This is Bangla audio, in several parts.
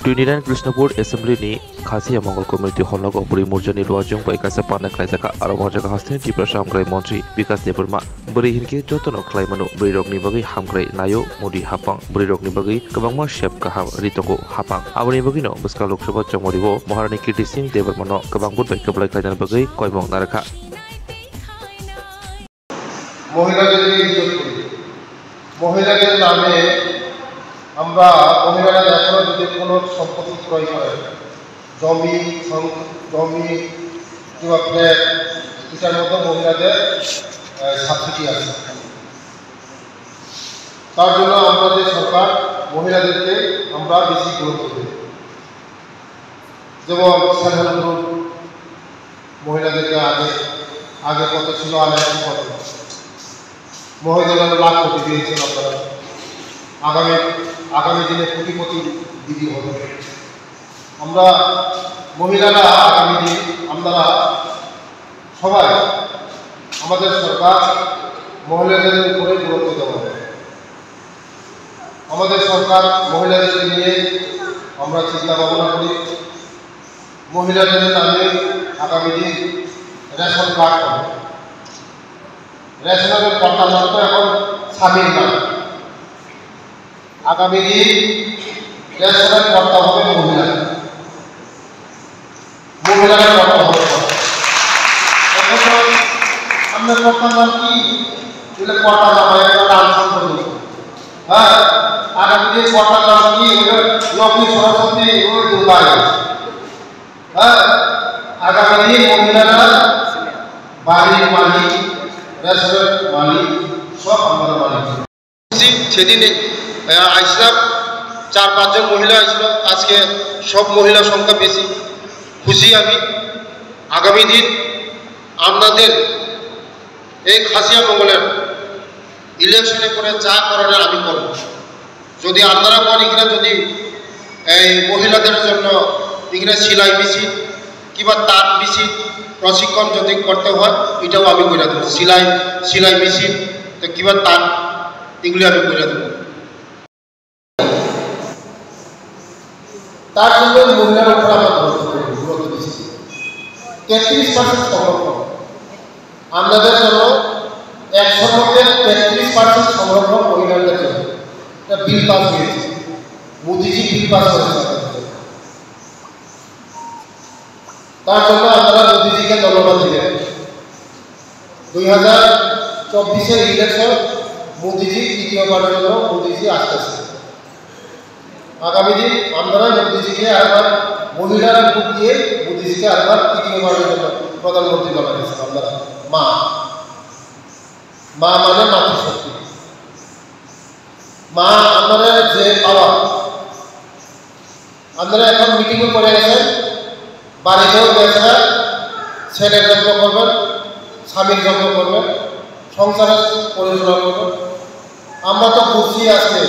29 Krishnapur Assembly ni Khasiya Mongol Community Hallog Opuri Murjani Luajung bai kaisa pana klaijaka aro mojaka hasten Tripura Hamgrai Mantri Vikas Deburma beri hinke jotono klaimanu beri rokni bagi hamgrai nayo modi hapang beri rokni bagi kabangma shep kaham ritoko hapang aboni bagino buska Lok Sabha chongmoribo Maharani Kirti Singh Deburmano kabangbut bai kablai klaijan bagi koimong narakha মহিলাদের নামে আমরা মহিলারা এখনো যদি কোনো সম্পত্তি ক্রয় করে জমি কিংবা ফ্ল্যাট এটার মতো মহিলাদের সাবসিডি আছে। তার জন্য আমাদের সরকার মহিলাদেরকে আমরা বেশি গুরুত্ব দিই, যেমন সেলফ হেল্প গ্রুপ মহিলাদেরকে আগে কত ছিল আগে কত মহিলাদের লাখ কোটি দিয়েছেন আপনারা। আগামী দিনে কোটি দিদি হবে। আমরা মহিলারা আগামী দিন আমরা সবাই আমাদের সরকার মহিলাদের উপরে গুরুত্ব দেওয়া হবে। আমাদের সরকার মহিলাদেরকে নিয়ে আমরা চিন্তা ভাবনা করি। মহিলাদের নামে আগামী দিন রেশন কার্ড হবে। রেশনের কর্তার নাম তো এখন স্বামীর নাম। আগামী দিন রেশনের কর্তা হবে মহিলারা কর্তা হবে। এখন আপনার কর্তার নাম কি কর্তার নাম নাম সম্পর্ক। হ্যাঁ, আগামী দিন কর্তার নাম কি লক্ষ্মী সরস্বতী দুর্গায়। হ্যাঁ, আগামী দিন মহিলারা বাড়ির মালিক রেস্টুরেন্ট মালিক সব আমরা মালিক। সেদিনে আসলাম 4-5 জন মহিলা আসছিল, আজকে সব মহিলা সংখ্যা বেশি। খুশি আমি। আগামী দিন আপনাদের এই খাসিয়া মঙ্গলের ইলেকশনে করে যা করার আমি করব। যদি আপনারা করেন কিনা, যদি এই মহিলাদের জন্য এখানে সেলাই মেশিন কিংবা তাঁত মেশিন প্রশিক্ষণ যদি করতে হয় এটাও আমি করে দেবো। সেলাই মেশিন তো কিংবা তাঁত এগুলি আমি করে দেবো। তার জন্য মহিলার উপর আমার গুরুত্ব দিচ্ছি। 33% সংরক্ষণ আপনাদের জন্য, 100 মধ্যে 33% সংরক্ষণ মহিলাদের জন্য একটা বিল পাস হয়েছে। মোদিজি বিল পাস করেছে। তার জন্য আপনারা মোদিজিকে ধন্যবাদ দিলেন। 2024 ইলেকশন মোদিজি তৃতীয়বারের জন্য মোদিজি আসতেছে। আগামী দিন আপনারা মোদিজিকে আরেকবার মহিলার ভোট দিয়ে মোদিজিকে আরেকবার তৃতীয়বারের জন্য প্রধানমন্ত্রী বানাইছেন। আপনারা মা মানে মাতৃশক্তি। মা আপনারা যে পাওয়া, আপনারা এখন মিটিংও করে গেছেন, বাড়িতেও গেছে, ছেলের যত্ন করবেন, স্বামীর যত্ন করবেন, সংসারের পরিচালনা করবেন। আমরা তো বুঝছি আজকে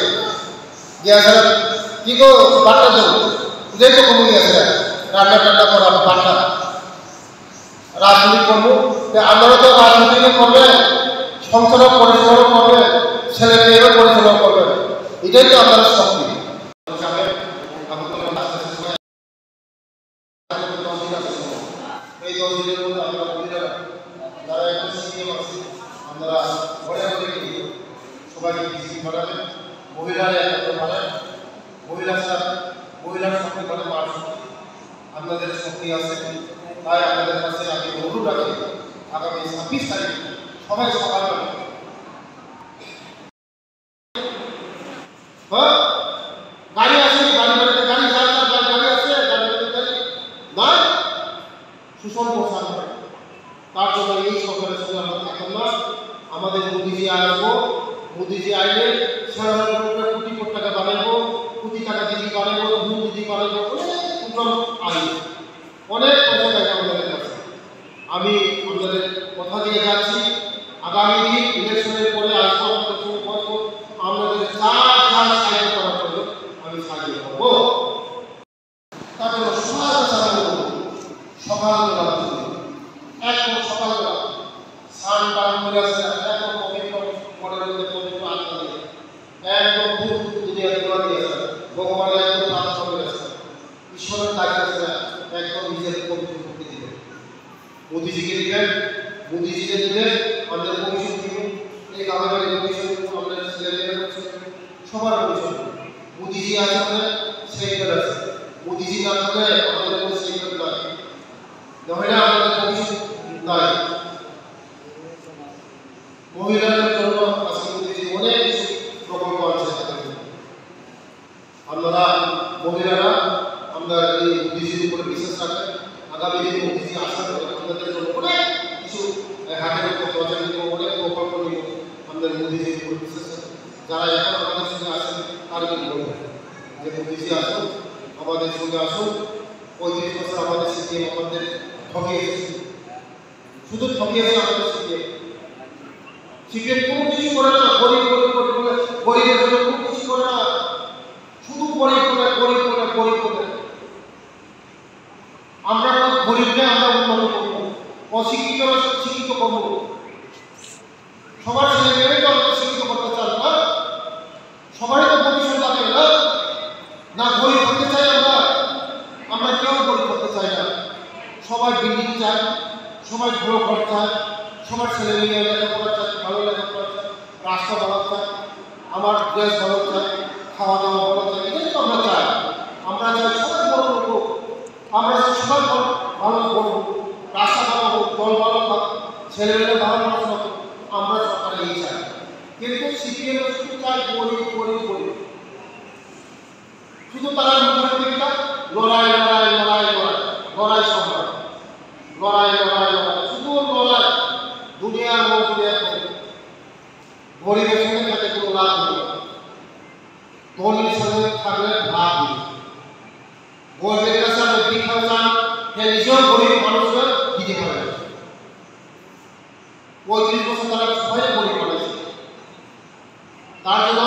গিয়েছে কি গো বাট্টা দেব যে তো কমে গেছে রান্না করা বাট্টা রাজনীতি করবো। আপনারা তো রাজনীতি করবেন, সংসারের পরিচালনা করবেন, ছেলে মেয়েরও পরিচালনা করবেন। এটাই তো আপনাদের শক্তি। এই 10 দিনের মধ্যে আমরা মহিলারা যারা এখন সিএম আছে আমরা ঘরে গিয়ে সবাইকে বিসি করাবেন। মহিলারা একত্র করেন। মহিলার শক্তি মানে মার শক্তি। আপনাদের শক্তি আছে, তাই আপনাদের কাছে আমি অনুরোধ রাখি আগামী 26 তারিখ সবাই সকালবেলা গাড়ি আছে, বাড়িতে গাড়ি যায়, গাড়ি আছে, গাড়ি না সুষম প্রচার করে। তার জন্য এই সরকারের সঙ্গে আমরা থাকতাম না। আমাদের মোদিজি আসবো, মোদিজি আইলে 6 কোটি টাকা বানাইবো, কোটি টাকা দিদি বানাইবো, দিদি বানাইবো, অনেক পয়সা থাকে আমাদের কাছে। আমি আপনাদের কথা দিয়ে যাচ্ছি, আগামী দিন ইলেকশনের পরে আসবো, আপনাদের যা সাহায্য করার জন্য আমি সাহায্য করবো। তার জন্য সকালবেলা একদম সকালবেলা স্নান টান করে আসে, একদম পবিত্র মনের মধ্যে পবিত্র আত্মা দিয়ে একদম দুধ দিয়ে দিয়েছে ভগবানের একদম প্রার্থনা করে আসে। मोदी जी के लिए मोदी जी के लिए আমাদের কমিশন থেকে এই গাবাগারি কমিশন আমাদের সিলেক্ট সবার কমিশন মোদি জি আছে মানে সেক্টর আছে মোদি জি না থাকলে আমাদের কোনো সেক্টর নাই তাহলে আমাদের কমিশন নাই মহিলাদের জন্য আজকে মোদি জি অনেক প্রকল্প আছে আমরা মহিলারা আমরা এই মোদি জির উপরে বিশ্বাস রাখি আগামী দিনে মোদি জি আসার পরে আমাদের জন্য অনেক কিছু হাতের উপর প্রচার নিব অনেক প্রকল্প নিব আমাদের মোদি জির উপর বিশ্বাস যারা এখন আমাদের সঙ্গে আসেন তাদেরকে বলবো যে মোদি জি আসুন আমাদের সঙ্গে আসুন 35 বছর আমাদের সিপিএম আমাদের ঠকিয়েছে শুধু ঠকিয়েছে আমাদের সিপিএম কোনো কিছু করে না গরিব গরিবের জন্য কোনো কিছু করে না শুধু গরিব করে আমরা গরিবকে আমরা উন্নত করবো অশিক্ষিতরা শিক্ষিত করবো সবার ছেলে মেয়েকে তো আমরা শিক্ষিত করতে চাই না সবারই তো ভবিষ্যৎ থাকে না গরিব হতে চাই আমরা কেউ গরিব হতে চাই না সবাই বিল্ডিং চায় সবাই ভালো ঘর চায় সবার ছেলে মেয়ে লেখাপড়া চায় ভালো লেখাপড়া চায় রাস্তা ভালো চায় আমার ড্রেস ভালো চায় খাওয়া দাওয়া ভালো চায় এটাই তো আমরা চাই সবাই বড় লোক আমরা সবাই ভালো করবো রাস্তা ভালো হোক জল ভালো থাক ছেলেমেয়েরা ভালো পড়াশোনা হোক আমরা সরকারে এই চাই কিন্তু সিপিএম শুধু চাই গরিব শুধু তারা মুখ্যমন্ত্রীটা লড়াই সংগ্রাম লড়াই শুধু লড়াই দুনিয়ার মধ্যে গরিবের সঙ্গে তাতে কোনো লাভ নেই ধনীর সঙ্গে থাকলে লাভ নেই গরিবের কাছে আমরা ভিক্ষা চান নিজেও গরিব মানুষরা দিতে পারে 35 বছর তারা সবাই গরিব মানুষ তার জন্য